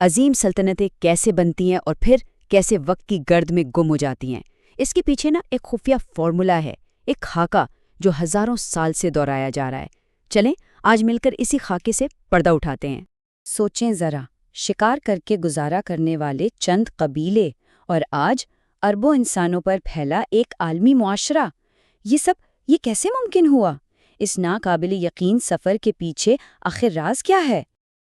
عظیم سلطنتیں کیسے بنتی ہیں اور پھر کیسے وقت کی گرد میں گم ہو جاتی ہیں، اس کے پیچھے ایک خفیہ فارمولا ہے، ایک خاکہ جو ہزاروں سال سے دہرایا جا رہا ہے۔ چلیں آج مل کر اسی خاکے سے پردہ اٹھاتے ہیں۔ سوچیں ذرا، شکار کر کے گزارا کرنے والے چند قبیلے اور آج اربوں انسانوں پر پھیلا ایک عالمی معاشرہ، یہ کیسے ممکن ہوا؟ اس ناقابل یقین سفر کے پیچھے آخر راز کیا ہے؟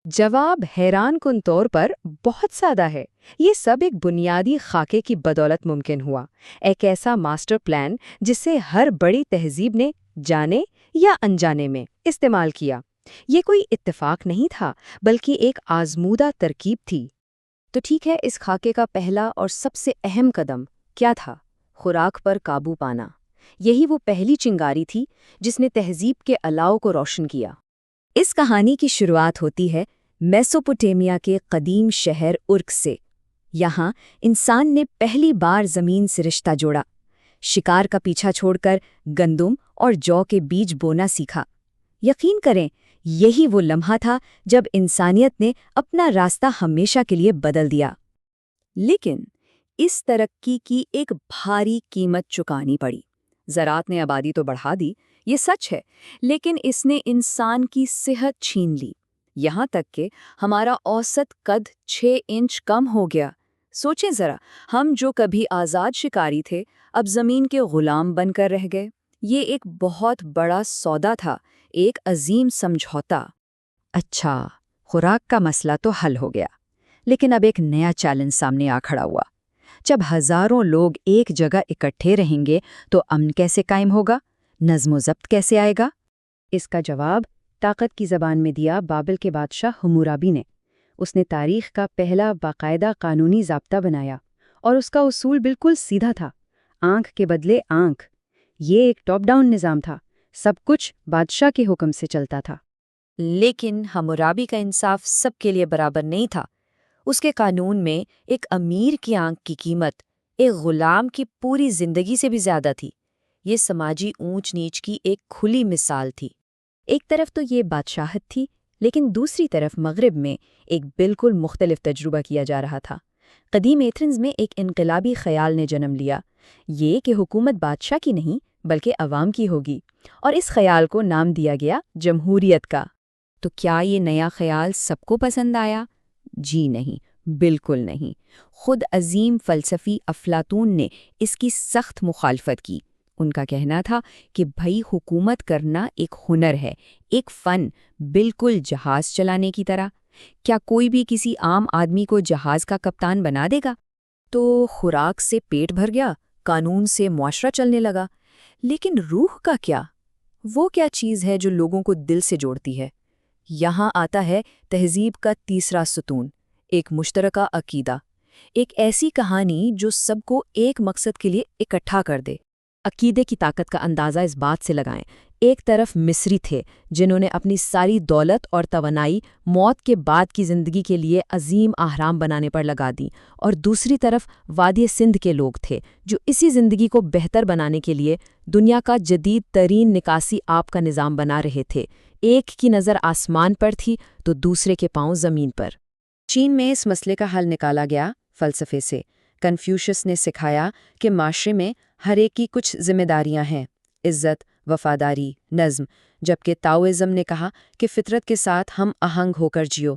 جواب حیران کن طور پر بہت سادہ ہے۔ یہ سب ایک بنیادی خاکے کی بدولت ممکن ہوا، ایک ایسا ماسٹر پلان جسے ہر بڑی تہذیب نے جانے یا انجانے میں استعمال کیا۔ یہ کوئی اتفاق نہیں تھا بلکہ ایک آزمودہ ترکیب تھی۔ تو ٹھیک ہے، اس خاکے کا پہلا اور سب سے اہم قدم کیا تھا؟ خوراک پر قابو پانا۔ یہی وہ پہلی چنگاری تھی جس نے تہذیب کے الاؤ کو روشن کیا۔ اس کہانی کی شروعات ہوتی ہے میسوپوٹیمیا کے قدیم شہر ارک سے۔ یہاں انسان نے پہلی بار زمین سے رشتہ جوڑا، شکار کا پیچھا چھوڑ کر گندم اور جو کے بیج بونا سیکھا۔ یقین کریں، یہی وہ لمحہ تھا جب انسانیت نے اپنا راستہ ہمیشہ کے لیے بدل دیا۔ لیکن اس ترقی کی ایک بھاری قیمت چکانی پڑی۔ زراعت نے آبادی تو بڑھا دی، یہ سچ ہے، لیکن اس نے انسان کی صحت چھین لی، یہاں تک کہ ہمارا اوسط قد 6 انچ کم ہو گیا۔ سوچیں ذرا، ہم جو کبھی آزاد شکاری تھے اب زمین کے غلام بن کر رہ گئے۔ یہ ایک بہت بڑا سودا تھا، ایک عظیم سمجھوتا۔ اچھا، خوراک کا مسئلہ تو حل ہو گیا، لیکن اب ایک نیا چیلنج سامنے آ کھڑا ہوا۔ جب ہزاروں لوگ ایک جگہ اکٹھے رہیں گے تو امن کیسے قائم ہوگا؟ نظم و ضبط کیسے آئے گا؟ اس کا جواب طاقت کی زبان میں دیا بابل کے بادشاہ حمورابی نے۔ اس نے تاریخ کا پہلا باقاعدہ قانونی ضابطہ بنایا، اور اس کا اصول بالکل سیدھا تھا: آنکھ کے بدلے آنکھ۔ یہ ایک ٹاپ ڈاؤن نظام تھا، سب کچھ بادشاہ کے حکم سے چلتا تھا۔ لیکن حمورابی کا انصاف سب کے لیے برابر نہیں تھا۔ اس کے قانون میں ایک امیر کی آنکھ کی قیمت ایک غلام کی پوری زندگی سے بھی زیادہ تھی۔ یہ سماجی اونچ نیچ کی ایک کھلی مثال تھی۔ ایک طرف تو یہ بادشاہت تھی، لیکن دوسری طرف مغرب میں ایک بالکل مختلف تجربہ کیا جا رہا تھا۔ قدیم ایتھنز میں ایک انقلابی خیال نے جنم لیا، یہ کہ حکومت بادشاہ کی نہیں بلکہ عوام کی ہوگی، اور اس خیال کو نام دیا گیا جمہوریت کا۔ تو کیا یہ نیا خیال سب کو پسند آیا؟ جی نہیں، بالکل نہیں۔ خود عظیم فلسفی افلاطون نے اس کی سخت مخالفت کی۔ ان کا کہنا تھا کہ بھئی حکومت کرنا ایک ہنر ہے، ایک فن، بالکل جہاز چلانے کی طرح۔ کیا کوئی بھی کسی عام آدمی کو جہاز کا کپتان بنا دے گا؟ تو خوراک سے پیٹ بھر گیا، قانون سے معاشرہ چلنے لگا، لیکن روح کا کیا؟ وہ کیا چیز ہے جو لوگوں کو دل سے جوڑتی ہے؟ یہاں آتا ہے تہذیب کا تیسرا ستون، ایک مشترکہ عقیدہ، ایک ایسی کہانی جو سب کو ایک مقصد کے لیے اکٹھا کر دے۔ عقیدے کی طاقت کا اندازہ اس بات سے لگائیں، ایک طرف مصری تھے جنہوں نے اپنی ساری دولت اور توانائی موت کے بعد کی زندگی کے لیے عظیم اہرام بنانے پر لگا دیں، اور دوسری طرف وادی سندھ کے لوگ تھے جو اسی زندگی کو بہتر بنانے کے لیے دنیا کا جدید ترین نکاسی آب کا نظام بنا رہے تھے۔ ایک کی نظر آسمان پر تھی تو دوسرے کے پاؤں زمین پر۔ چین میں اس مسئلے کا حل نکالا گیا فلسفے سے۔ کنفیوشس نے سکھایا کہ معاشرے میں ہر ایک کی کچھ ذمہ داریاں ہیں: عزت، وفاداری، نظم، جبکہ تاؤزم نے کہا کہ فطرت کے ساتھ ہم آہنگ ہو کر جیو۔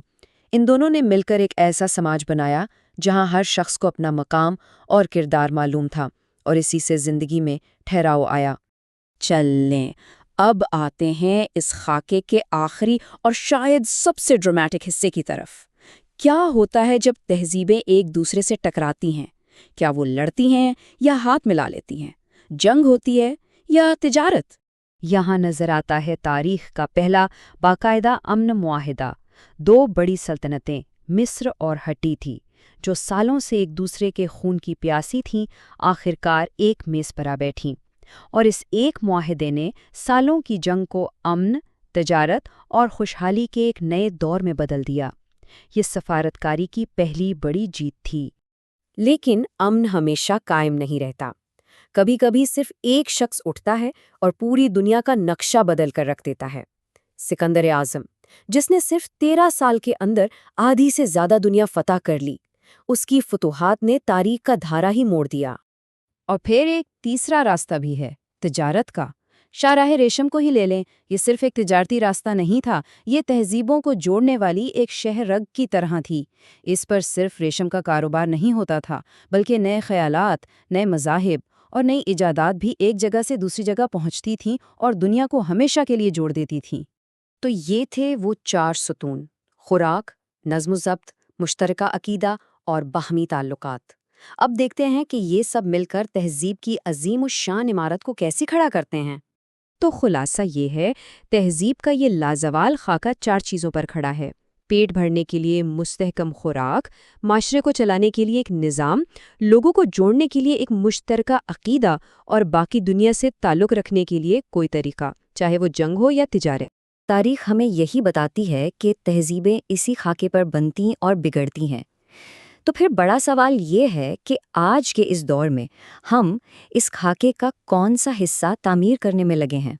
ان دونوں نے مل کر ایک ایسا سماج بنایا جہاں ہر شخص کو اپنا مقام اور کردار معلوم تھا، اور اسی سے زندگی میں ٹھہراؤ آیا۔ چلیں اب آتے ہیں اس خاکے کے آخری اور شاید سب سے ڈرامیٹک حصے کی طرف۔ کیا ہوتا ہے جب تہذیبیں ایک دوسرے سے ٹکراتی ہیں؟ کیا وہ لڑتی ہیں یا ہاتھ ملا لیتی ہیں؟ جنگ ہوتی ہے یا تجارت؟ یہاں نظر آتا ہے تاریخ کا پہلا باقاعدہ امن معاہدہ۔ دو بڑی سلطنتیں مصر اور ہٹی تھی، جو سالوں سے ایک دوسرے کے خون کی پیاسی تھیں، آخرکار ایک میز پر آ بیٹھیں، اور اس ایک معاہدے نے سالوں کی جنگ کو امن، تجارت اور خوشحالی کے ایک نئے دور میں بدل دیا۔ یہ سفارتکاری کی پہلی بڑی جیت تھی۔ لیکن امن ہمیشہ قائم نہیں رہتا۔ کبھی کبھی صرف ایک شخص اٹھتا ہے اور پوری دنیا کا نقشہ بدل کر رکھ دیتا ہے۔ سکندر اعظم جس نے صرف 13 سال کے اندر آدھی سے زیادہ دنیا فتح کر لی۔ اس کی فتوحات نے تاریخ کا دھارا ہی موڑ دیا۔ اور پھر ایک تیسرا راستہ بھی ہے، تجارت کا۔ شاہراہ ریشم کو ہی لے لیں، یہ صرف ایک تجارتی راستہ نہیں تھا، یہ تہذیبوں کو جوڑنے والی ایک شہ رگ کی طرح تھی۔ اس پر صرف ریشم کا کاروبار نہیں ہوتا تھا، بلکہ نئے خیالات، نئے مذاہب اور نئی ایجادات بھی ایک جگہ سے دوسری جگہ پہنچتی تھیں اور دنیا کو ہمیشہ کے لیے جوڑ دیتی تھیں۔ تو یہ تھے وہ 4 ستون: خوراک، نظم و ضبط، مشترکہ عقیدہ اور باہمی تعلقات۔ اب دیکھتے ہیں کہ یہ سب مل کر تہذیب کی عظیم الشان عمارت کو کیسے کھڑا کرتے ہیں۔ تو خلاصہ یہ ہے، تہذیب کا یہ لازوال خاکہ 4 چیزوں پر کھڑا ہے: پیٹ بھرنے کے لیے مستحکم خوراک، معاشرے کو چلانے کے لیے ایک نظام، لوگوں کو جوڑنے کے لیے ایک مشترکہ عقیدہ، اور باقی دنیا سے تعلق رکھنے کے لیے کوئی طریقہ، چاہے وہ جنگ ہو یا تجارت۔ تاریخ ہمیں یہی بتاتی ہے کہ تہذیبیں اسی خاکے پر بنتی اور بگڑتی ہیں۔ تو پھر بڑا سوال یہ ہے کہ آج کے اس دور میں ہم اس خاکے کا کون سا حصہ تعمیر کرنے میں لگے ہیں؟